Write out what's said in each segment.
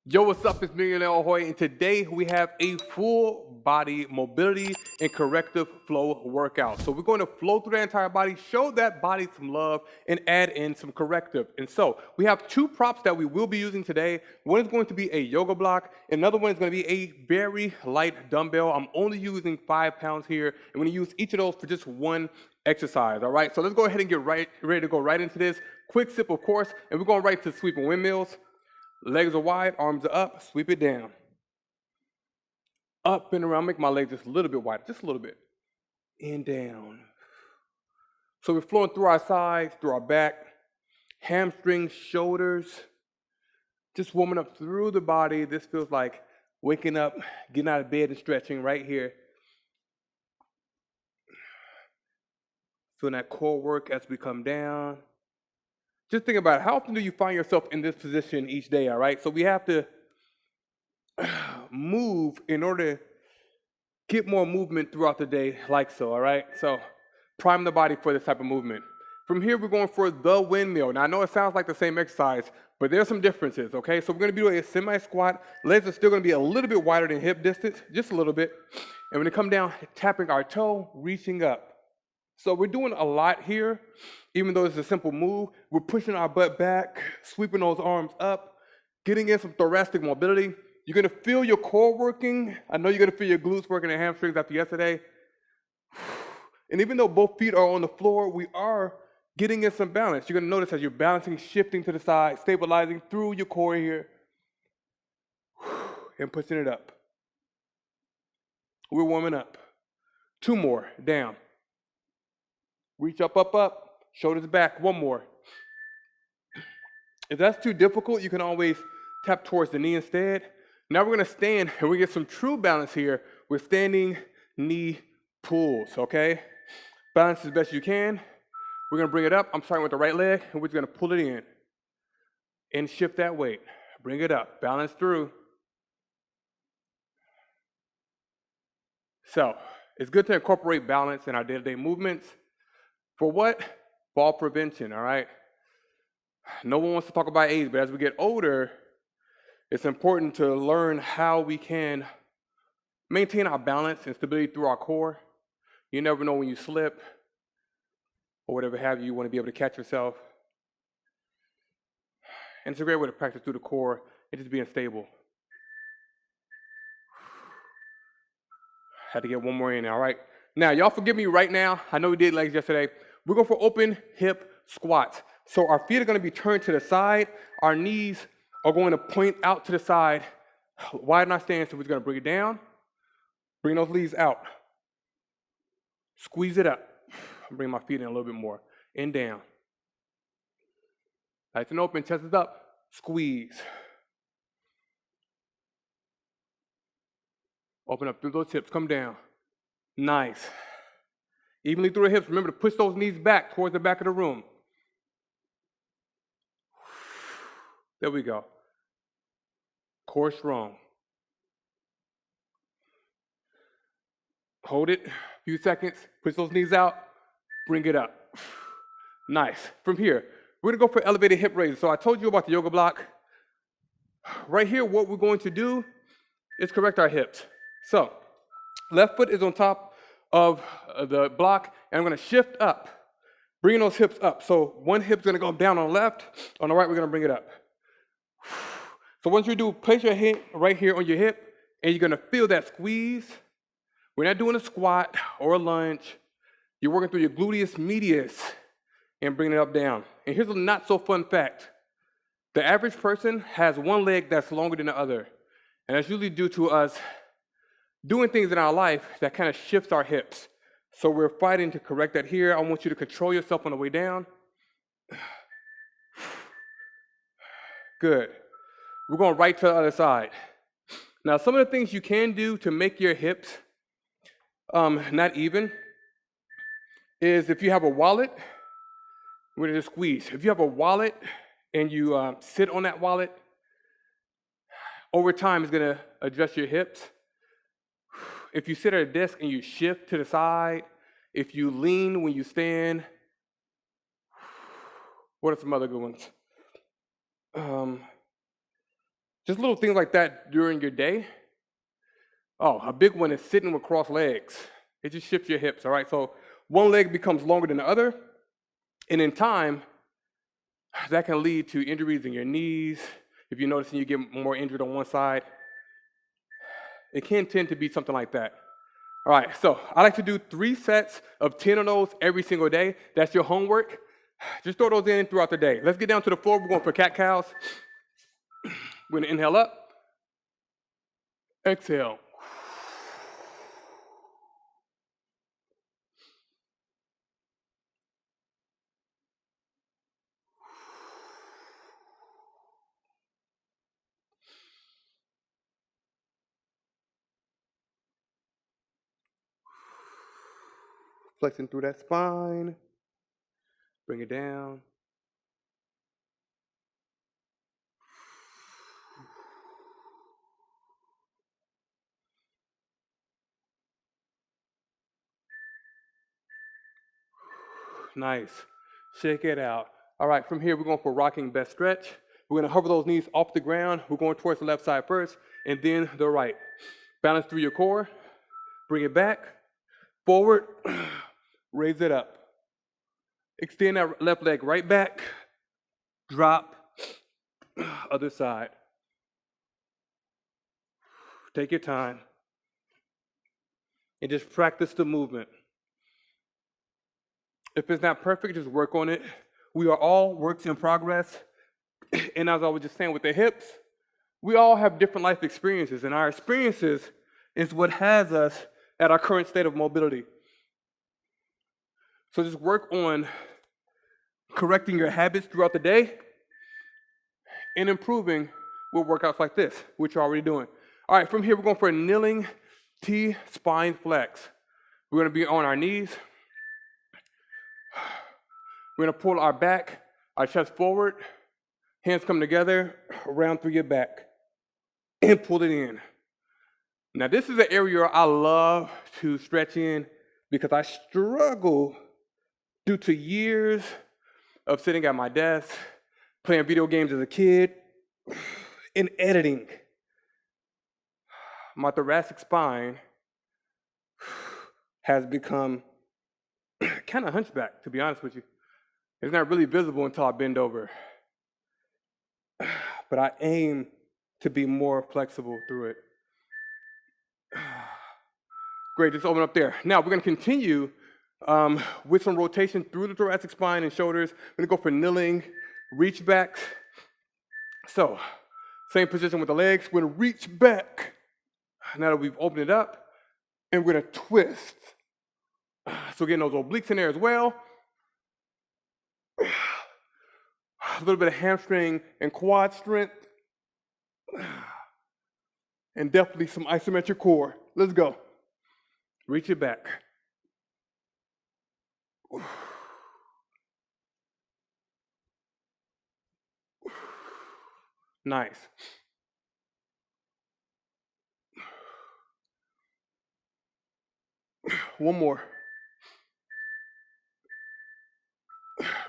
Yo, what's up? It's Millionaire and today we have a full body mobility and corrective flow workout. So we're going to flow through the entire body, show that body some love, and add in some corrective. And so we have two props that we will be using today. One is going to be a yoga block, another one is going to be a very light dumbbell. I'm only using 5 pounds here, and we're going to use each of those for just one exercise. All right, so let's go ahead and get ready to go right into this. Quick sip, of course, and we're going right to sweeping windmills. Legs are wide, arms are up, sweep it down. Up and around, make my legs just a little bit wider, just a little bit. And down. So we're flowing through our sides, through our back, hamstrings, shoulders, just warming up through the body. This feels like waking up, getting out of bed and stretching right here. Feeling that core work as we come down. Just think about it. How often do you find yourself in this position each day, all right? So we have to move in order to get more movement throughout the day like so, all right? So prime the body for this type of movement. From here, we're going for the windmill. Now, I know it sounds like the same exercise, but there's some differences, okay? So we're going to be doing a semi-squat. Legs are still going to be a little bit wider than hip distance, just a little bit. And when it come down, tapping our toe, reaching up. So we're doing a lot here, even though it's a simple move. We're pushing our butt back, sweeping those arms up, getting in some thoracic mobility. You're going to feel your core working. I know you're going to feel your glutes working and hamstrings after yesterday. And even though both feet are on the floor, we are getting in some balance. You're going to notice as you're balancing, shifting to the side, stabilizing through your core here, and pushing it up. We're warming up. 2 more, down. Reach up, up, up, shoulders back, 1 more. If that's too difficult, you can always tap towards the knee instead. Now we're gonna stand and we get some true balance here with standing knee pulls, okay? Balance as best you can. We're gonna bring it up. I'm starting with the right leg and we're just gonna pull it in and shift that weight. Bring it up, balance through. So it's good to incorporate balance in our day-to-day movements. For what? Fall prevention, all right? No one wants to talk about age, but as we get older, it's important to learn how we can maintain our balance and stability through our core. You never know when you slip or whatever have you, you want to be able to catch yourself. And it's a great way to practice through the core and just being stable. Had to get 1 more in there, all right? Now, y'all forgive me right now. I know we did legs yesterday. We're going for open hip squats. So our feet are going to be turned to the side. Our knees are going to point out to the side. Widen our stance, so we're going to bring it down. Bring those knees out. Squeeze it up. Bring my feet in a little bit more. And down. Nice and open, chest is up. Squeeze. Open up through those hips, come down. Nice. Evenly through the hips. Remember to push those knees back towards the back of the room. There we go. Core strong. Hold it. A few seconds. Push those knees out. Bring it up. Nice. From here, we're going to go for elevated hip raises. So I told you about the yoga block. Right here, what we're going to do is correct our hips. So left foot is on top of the block, and I'm going to shift up, bringing those hips up. So one hip's going to go down on the left, on the right we're going to bring it up. So once you do, place your hand right here on your hip, and you're going to feel that squeeze. We're not doing a squat or a lunge. You're working through your gluteus medius and bringing it up down. And here's a not so fun fact. The average person has one leg that's longer than the other, and that's usually due to us doing things in our life that kind of shifts our hips. So we're fighting to correct that here. I want you to control yourself on the way down. Good. We're going right to the other side. Now, some of the things you can do to make your hips not even is if you have a wallet, we're going to squeeze. If you have a wallet and you sit on that wallet, over time it's going to adjust your hips. If you sit at a desk and you shift to the side, if you lean when you stand, what are some other good ones? Just little things like that during your day. Oh, a big one is sitting with crossed legs. It just shifts your hips, all right? So one leg becomes longer than the other, and in time, that can lead to injuries in your knees. If you're noticing you get more injured on one side, it can tend to be something like that. All right, so I like to do 3 sets of 10 of those every single day. That's your homework. Just throw those in throughout the day. Let's get down to the floor. We're going for cat-cows. We're gonna inhale up, exhale. Flexing through that spine. Bring it down. Nice. Shake it out. All right, from here, we're going for rocking best stretch. We're going to hover those knees off the ground. We're going towards the left side first, and then the right. Balance through your core. Bring it back. Forward. Raise it up. Extend that left leg right back. Drop. Other side. Take your time. And just practice the movement. If it's not perfect, just work on it. We are all works in progress. And as I was just saying with the hips, we all have different life experiences, and our experiences is what has us at our current state of mobility. So just work on correcting your habits throughout the day and improving with workouts like this, which you're already doing. All right, from here, we're going for a kneeling T spine flex. We're going to be on our knees. We're going to pull our back, our chest forward, hands come together, around through your back, and pull it in. Now, this is an area I love to stretch in because I struggle due to years of sitting at my desk, playing video games as a kid, and editing. My thoracic spine has become kind of hunchback, to be honest with you. It's not really visible until I bend over. But I aim to be more flexible through it. Great, just open up there. Now we're gonna continue with some rotation through the thoracic spine and shoulders. We're gonna go for kneeling, reach backs. So, same position with the legs. We're gonna reach back. Now that we've opened it up, and we're gonna twist. So getting those obliques in there as well. A little bit of hamstring and quad strength. And definitely some isometric core. Let's go. Reach it back. Nice. One more.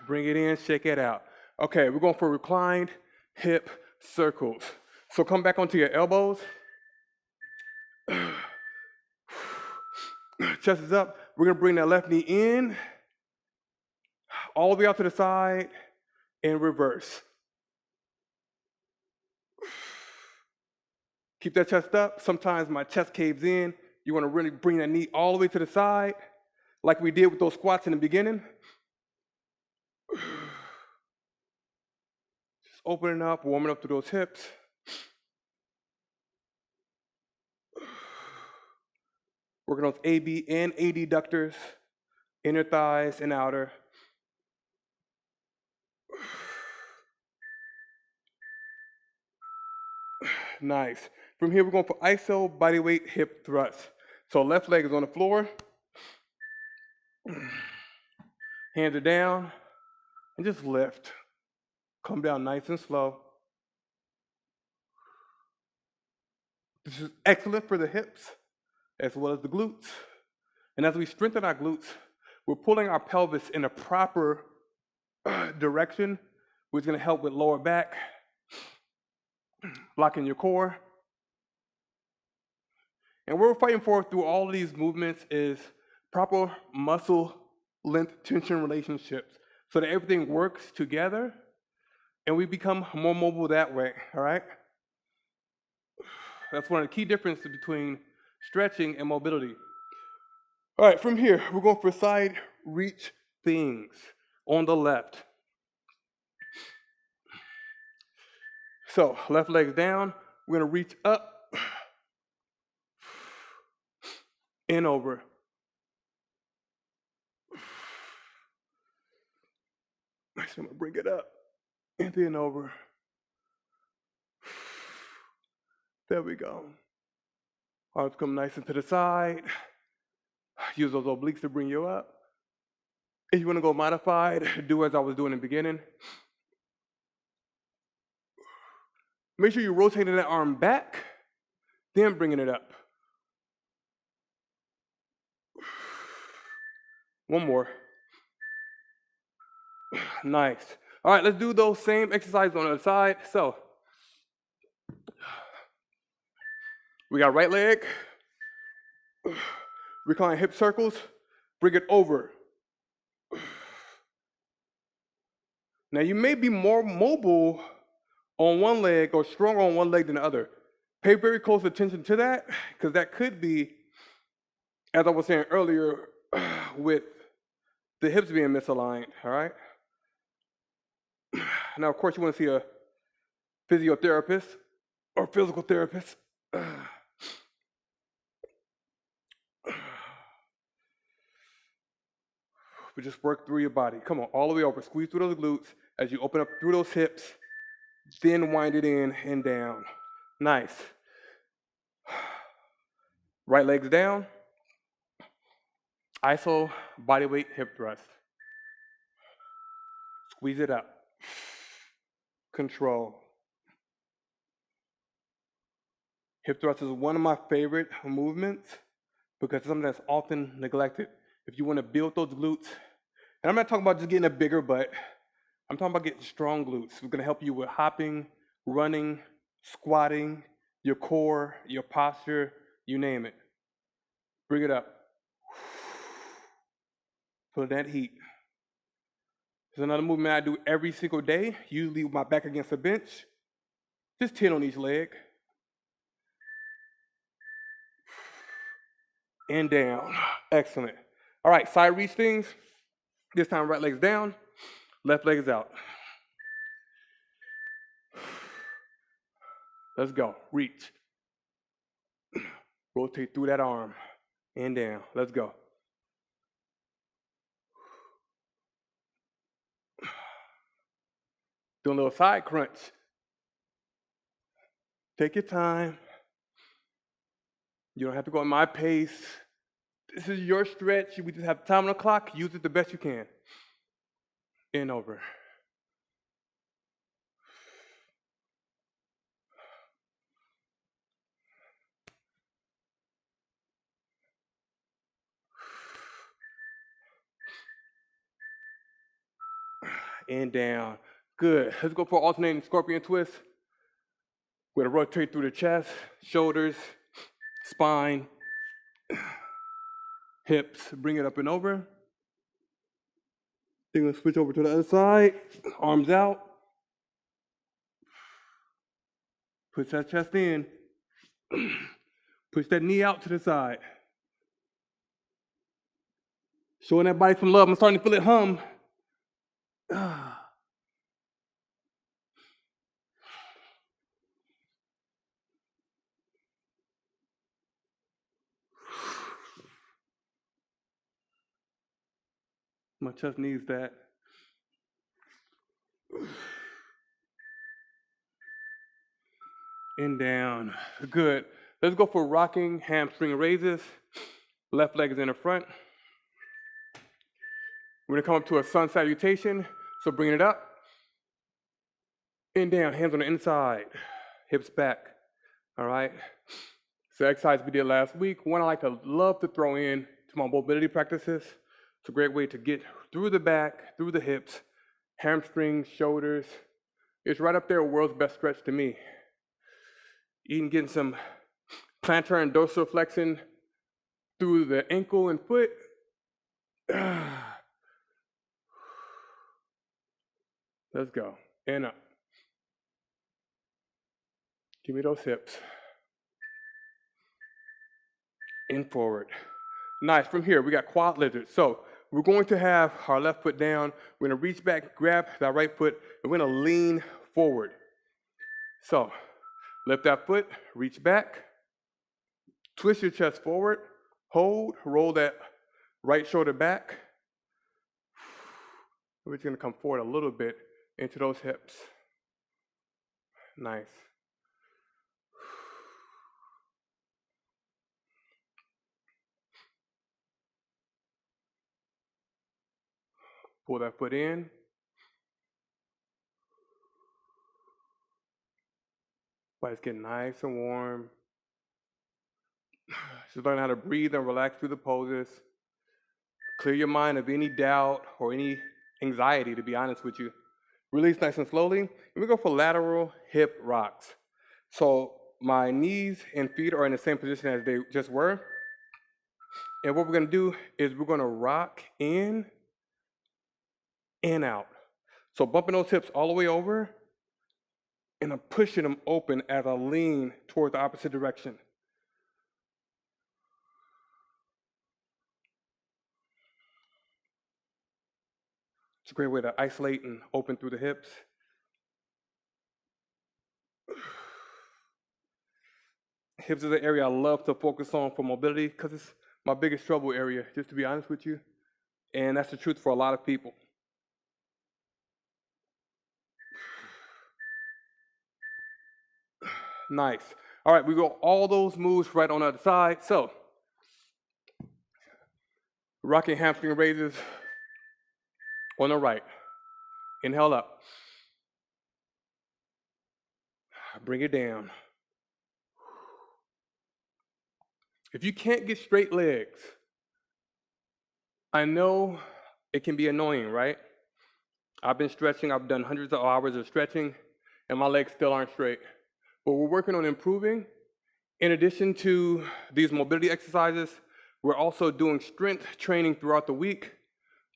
Bring it in, shake it out. Okay, we're going for reclined hip circles. So come back onto your elbows. Chest is up. We're going to bring that left knee in, all the way out to the side, and reverse. Keep that chest up. Sometimes my chest caves in. You want to really bring that knee all the way to the side, like we did with those squats in the beginning. Just opening up, warming up through those hips. Working those AB and adductors, inner thighs and outer. Nice. From here, we're going for iso bodyweight hip thrust. So left leg is on the floor. Hands are down. And just lift. Come down nice and slow. This is excellent for the hips as well as the glutes. And as we strengthen our glutes, we're pulling our pelvis in a proper direction, which is going to help with lower back, locking your core. And what we're fighting for through all of these movements is proper muscle length tension relationships so that everything works together and we become more mobile that way, all right? That's one of the key differences between stretching and mobility. All right, from here, we're going for side reach things on the left. So, left leg's down, we're gonna reach up and over. So I'm gonna bring it up and then over. There we go. Arms come nice and to the side. Use those obliques to bring you up. If you want to go modified, do as I was doing in the beginning. Make sure you're rotating that arm back, then bringing it up. One more. Nice. All right, let's do those same exercises on the other side. So, we got right leg, recline hip circles, bring it over. Now, you may be more mobile on one leg or stronger on one leg than the other. Pay very close attention to that, because that could be, as I was saying earlier, with the hips being misaligned, all right? Now, of course, you want to see a physiotherapist or physical therapist. But just work through your body. Come on, all the way over. Squeeze through those glutes as you open up through those hips, then wind it in and down. Nice. Right leg's down. ISO bodyweight hip thrust. Squeeze it up. Control. Hip thrust is one of my favorite movements because it's something that's often neglected. If you want to build those glutes, and I'm not talking about just getting a bigger butt, I'm talking about getting strong glutes. We're going to help you with hopping, running, squatting, your core, your posture, you name it. Bring it up. Feel that heat. There's another movement I do every single day, usually with my back against a bench. Just 10 on each leg. And down. Excellent. All right, side reach things. This time right leg's down, left leg is out. Let's go. Reach. Rotate through that arm and down. Let's go. Do a little side crunch. Take your time. You don't have to go at my pace. This is your stretch. We just have time on the clock. Use it the best you can. And over. And down. Good. Let's go for alternating scorpion twist. We're going to rotate through the chest, shoulders, spine, hips. Bring it up and over. Then we're going to switch over to the other side. Arms out. Push that chest in. Push that knee out to the side. Showing that body some love. I'm starting to feel it hum. My chest needs that. And down. Good. Let's go for rocking hamstring raises. Left leg is in the front. We're going to come up to a sun salutation. So bring it up. And down. Hands on the inside. Hips back. All right. So exercise we did last week. One I love to throw in to my mobility practices. It's a great way to get through the back, through the hips, hamstrings, shoulders. It's right up there, world's best stretch to me. Even getting some plantar and dorsal flexion through the ankle and foot. Let's go. And up. Give me those hips. And forward. Nice. From here, we got quad lizards. So we're going to have our left foot down. We're going to reach back, grab that right foot, and we're going to lean forward. So lift that foot, reach back, twist your chest forward, hold, roll that right shoulder back. We're just going to come forward a little bit into those hips. Nice. Pull that foot in. Body's getting nice and warm. Just learn how to breathe and relax through the poses. Clear your mind of any doubt or any anxiety, to be honest with you. Release nice and slowly. And we go for lateral hip rocks. So my knees and feet are in the same position as they just were. And what we're going to do is we're going to rock in and out. So bumping those hips all the way over, and I'm pushing them open as I lean towards the opposite direction. It's a great way to isolate and open through the hips. Hips is an area I love to focus on for mobility because it's my biggest trouble area, just to be honest with you. And that's the truth for a lot of people. Nice. All right, we go all those moves right on the other side. So, rocking hamstring raises on the right. Inhale up. Bring it down. If you can't get straight legs, I know it can be annoying, right? I've been stretching, I've done hundreds of hours of stretching, and my legs still aren't straight. But we're working on improving. In addition to these mobility exercises, we're also doing strength training throughout the week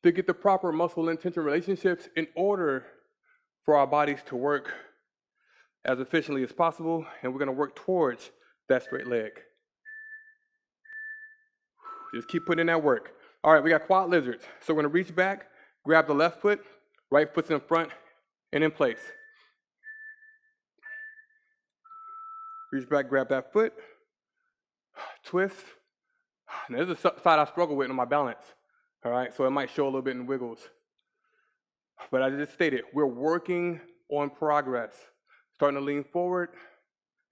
to get the proper muscle and tension relationships in order for our bodies to work as efficiently as possible, and we're going to work towards that straight leg. Just keep putting in that work. All right, we got quad lizards. So we're going to reach back, grab the left foot, right foot's in front, and in place. Reach back, grab that foot, twist. Now, this is a side I struggle with on my balance, all right? So it might show a little bit in wiggles. But as I just stated, we're working on progress. Starting to lean forward.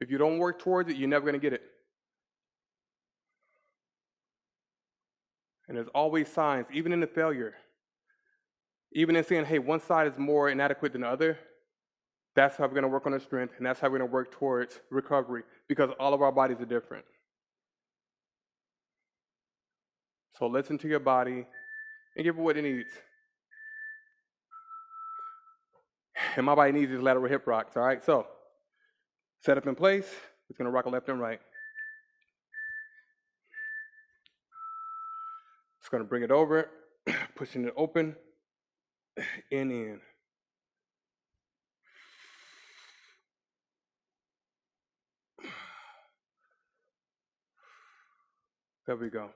If you don't work towards it, you're never going to get it. And there's always signs, even in the failure. Even in saying, hey, one side is more inadequate than the other, that's how we're going to work on our strength, and that's how we're going to work towards recovery, because all of our bodies are different. So listen to your body and give it what it needs. And my body needs these lateral hip rocks, all right? So set up in place. It's going to rock left and right. It's going to bring it over, pushing it open, and in. There we go.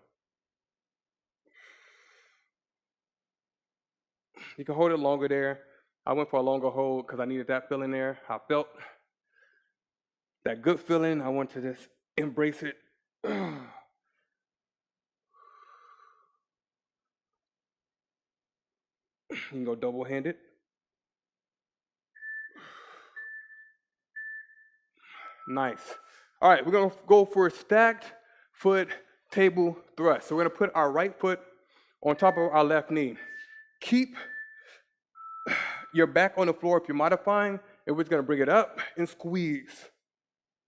You can hold it longer there. I went for a longer hold because I needed that feeling there. I felt that good feeling. I want to just embrace it. You can go double-handed. Nice. All right, we're going to go for a stacked foot table thrust. So we're going to put our right foot on top of our left knee. Keep your back on the floor if you're modifying, and we're just going to bring it up and squeeze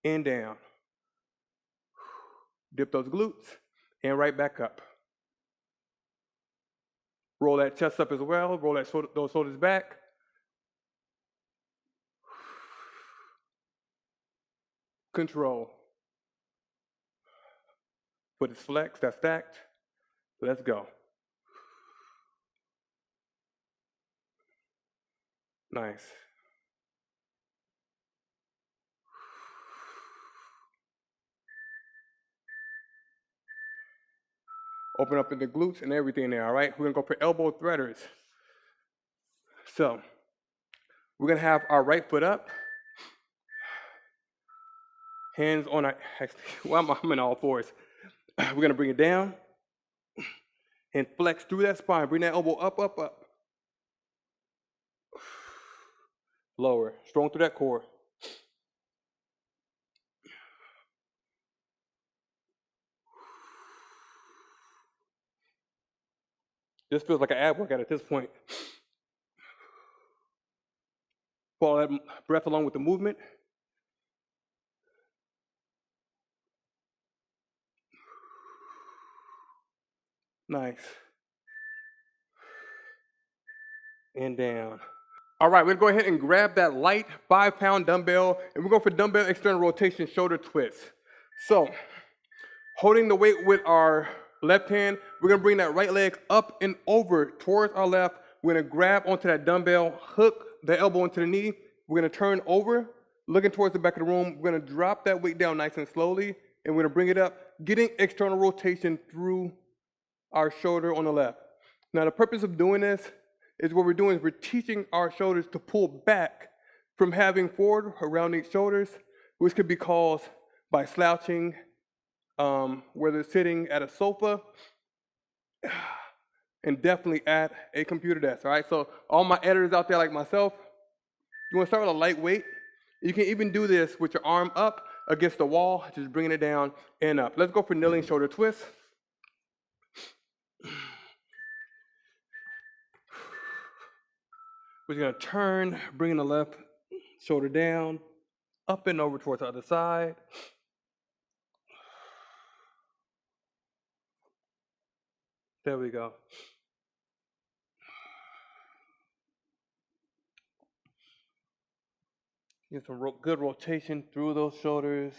and down. Dip those glutes and right back up. Roll that chest up as well. Roll those shoulders back. control. Foot is flexed, that's stacked. Let's go. Nice. Open up in the glutes and everything there, all right? We're gonna go for elbow threaders. So, we're gonna have our right foot up, hands on our, well, I'm in all fours. We're gonna bring it down and flex through that spine. Bring that elbow up, up, up. Lower, strong through that core. This feels like an ab workout at this point. Follow that breath along with the movement. Nice. And down. All right, we're gonna go ahead and grab that light 5-pound dumbbell, and we're going for dumbbell external rotation shoulder twist. So, holding the weight with our left hand, we're gonna bring that right leg up and over towards our left. We're gonna grab onto that dumbbell, hook the elbow into the knee. We're gonna turn over, looking towards the back of the room. We're gonna drop that weight down nice and slowly, and we're gonna bring it up, getting external rotation through our shoulder on the left. Now, the purpose of doing this is what we're doing is we're teaching our shoulders to pull back from having forward or rounding shoulders, which could be caused by slouching, whether sitting at a sofa, and definitely at a computer desk, all right? So all my editors out there like myself, you wanna start with a light weight. You can even do this with your arm up against the wall, just bringing it down and up. Let's go for kneeling shoulder twist. We're gonna turn, bringing the left shoulder down, up and over towards the other side. There we go. Get some good rotation through those shoulders.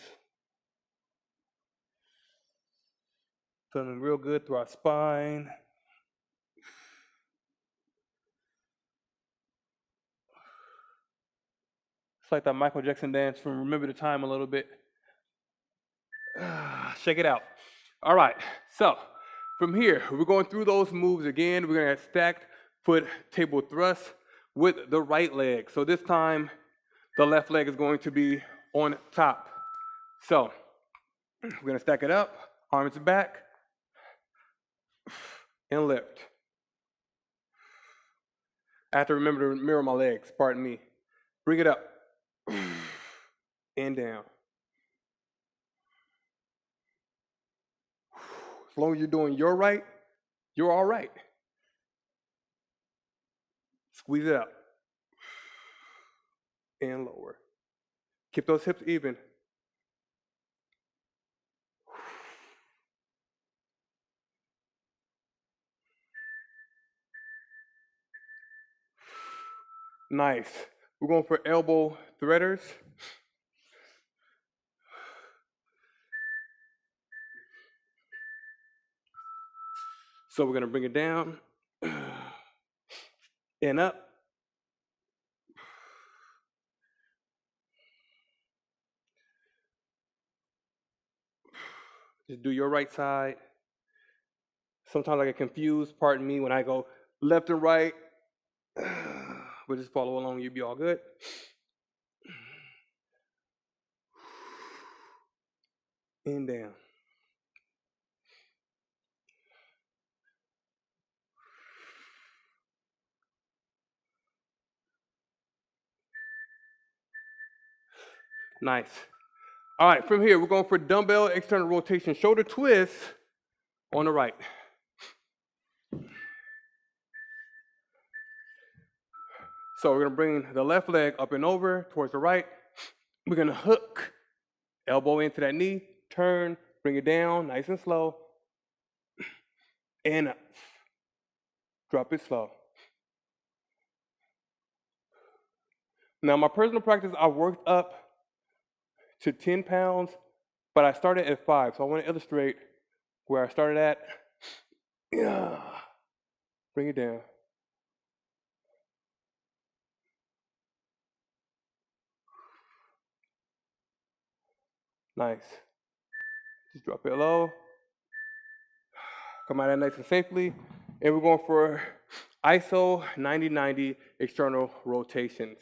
Feeling real good through our spine. It's like that Michael Jackson dance from Remember the Time a little bit. Check it out. All right, so from here, we're going through those moves again. We're gonna have stacked foot table thrust with the right leg. So this time, the left leg is going to be on top. So we're gonna stack it up, arms back, and lift. I have to remember to mirror my legs, pardon me. Bring it up, and down. As long as you're doing your right, you're all right. Squeeze it up, and lower. Keep those hips even. Nice. We're going for elbow threaders. So we're gonna bring it down and up. Just do your right side. Sometimes I get confused, pardon me, when I go left and right. But just follow along, you'll be all good. And down. Nice. All right, from here, we're going for dumbbell external rotation shoulder twist on the right. So we're gonna bring the left leg up and over towards the right. We're gonna hook, elbow into that knee, turn, bring it down, nice and slow, and up. Drop it slow. Now, my personal practice, I worked up to 10 pounds, but I started at 5. So I want to illustrate where I started at. Yeah. Bring it down. Nice. Just drop it low. Come out of that nice and safely. And we're going for ISO 90-90 external rotations.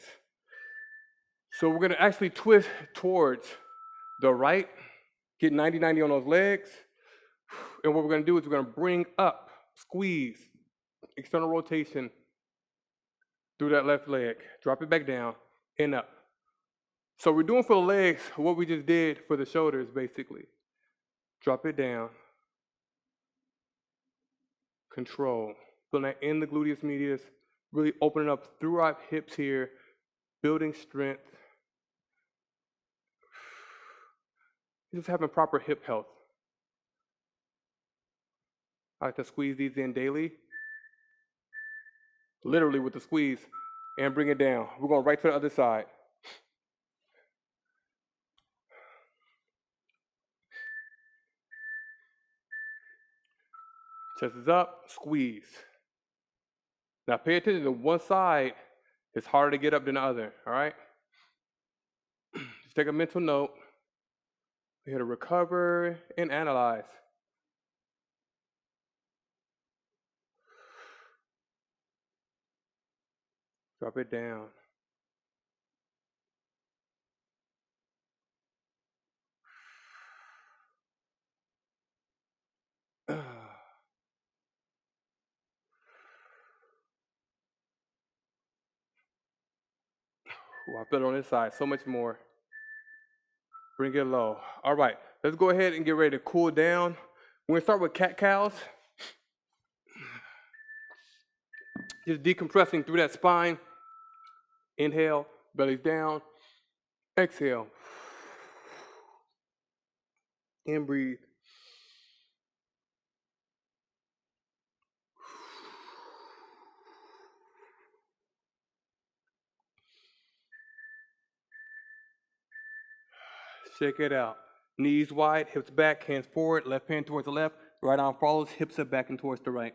So we're going to actually twist towards the right, get 90-90 on those legs. And what we're going to do is we're going to bring up, squeeze, external rotation through that left leg. Drop it back down and up. So we're doing for the legs what we just did for the shoulders, basically. Drop it down. Control. Feeling that in the gluteus medius, really opening up through our hips here, building strength. Just having proper hip health. I like to squeeze these in daily. Literally with the squeeze. And bring it down. We're going right to the other side. Chest is up, squeeze. Now pay attention to one side is harder to get up than the other, all right? Just take a mental note. We're here to recover and analyze. Drop it down. Ooh, I feel it on this side, so much more. Bring it low. All right, let's go ahead and get ready to cool down. We're gonna start with cat-cows. Just decompressing through that spine. Inhale, belly's down. Exhale. And breathe. Shake it out. Knees wide, hips back, hands forward, left hand towards the left, right arm follows, hips are back and towards the right.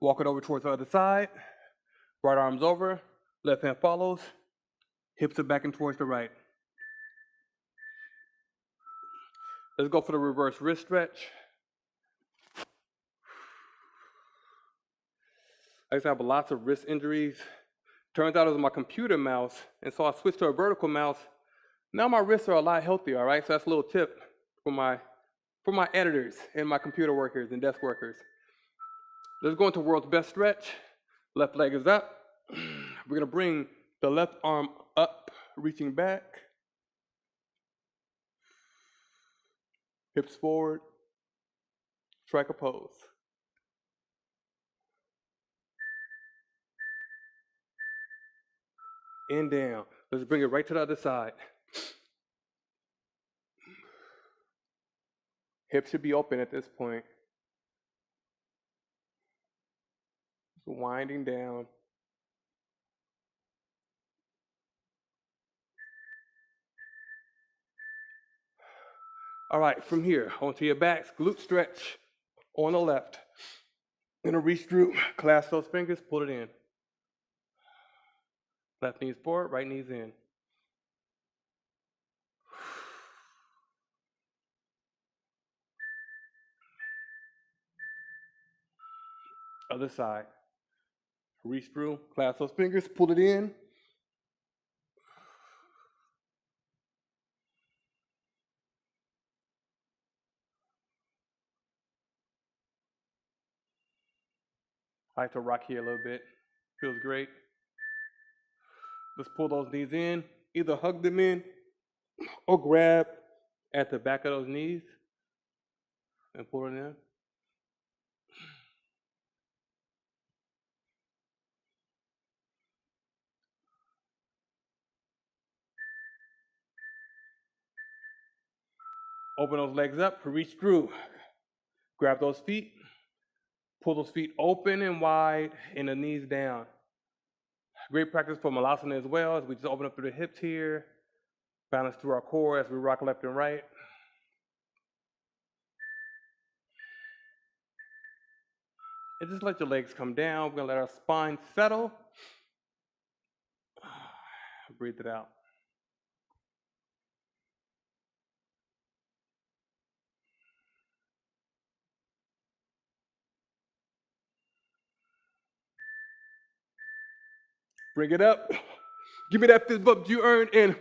Walk it over towards the other side. Right arm's over, left hand follows, hips are back and towards the right. Let's go for the reverse wrist stretch. I used to have lots of wrist injuries. Turns out it was my computer mouse, and so I switched to a vertical mouse. Now my wrists are a lot healthier, all right? So that's a little tip for my editors and my computer workers and desk workers. Let's go into world's best stretch. Left leg is up. We're gonna bring the left arm up, reaching back. Hips forward. Strike a pose. And down. Let's bring it right to the other side. Hips should be open at this point. Winding down. All right, from here, onto your backs, glute stretch on the left. Gonna reach through, clasp those fingers, pull it in. Left knee's forward, right knee's in. Other side. Reach through, clasp those fingers, pull it in. I like to rock here a little bit. Feels great. Let's pull those knees in. Either hug them in or grab at the back of those knees and pull it in. Open those legs up, reach through. Grab those feet. Pull those feet open and wide and the knees down. Great practice for Malasana as well, as we just open up through the hips here, balance through our core as we rock left and right. And just let your legs come down. We're gonna let our spine settle. Breathe it out. Bring it up. Give me that fist bump you earned, and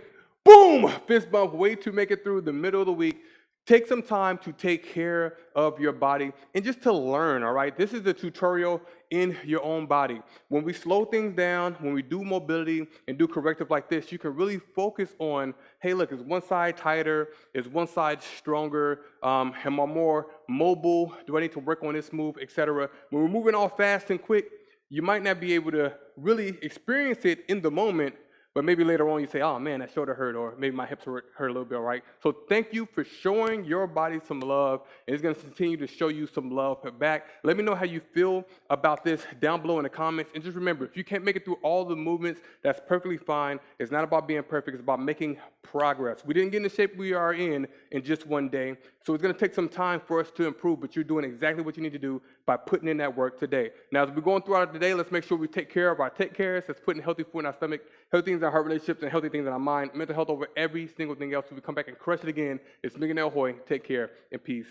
boom, fist bump, way to make it through the middle of the week. Take some time to take care of your body and just to learn, all right? This is a tutorial in your own body. When we slow things down, when we do mobility and do corrective like this, you can really focus on, hey, look, is one side tighter? Is one side stronger? Am I more mobile? Do I need to work on this move, etc.? When we're moving all fast and quick, you might not be able to really experience it in the moment, but maybe later on you say, oh man, that shoulder hurt, or maybe my hips hurt a little bit, right? So thank you for showing your body some love, and it's gonna continue to show you some love back. Let me know how you feel about this down below in the comments, and just remember, if you can't make it through all the movements, that's perfectly fine. It's not about being perfect, it's about making progress. We didn't get in the shape we are in just one day, so it's gonna take some time for us to improve, but you're doing exactly what you need to do by putting in that work today. Now, as we're going throughout the day, let's make sure we take care of our take cares. That's putting healthy food in our stomach, healthy things in our heart relationships, and healthy things in our mind, mental health over every single thing else. So we come back and crush it again. It's Millionaire Hoy. Take care and peace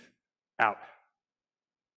out.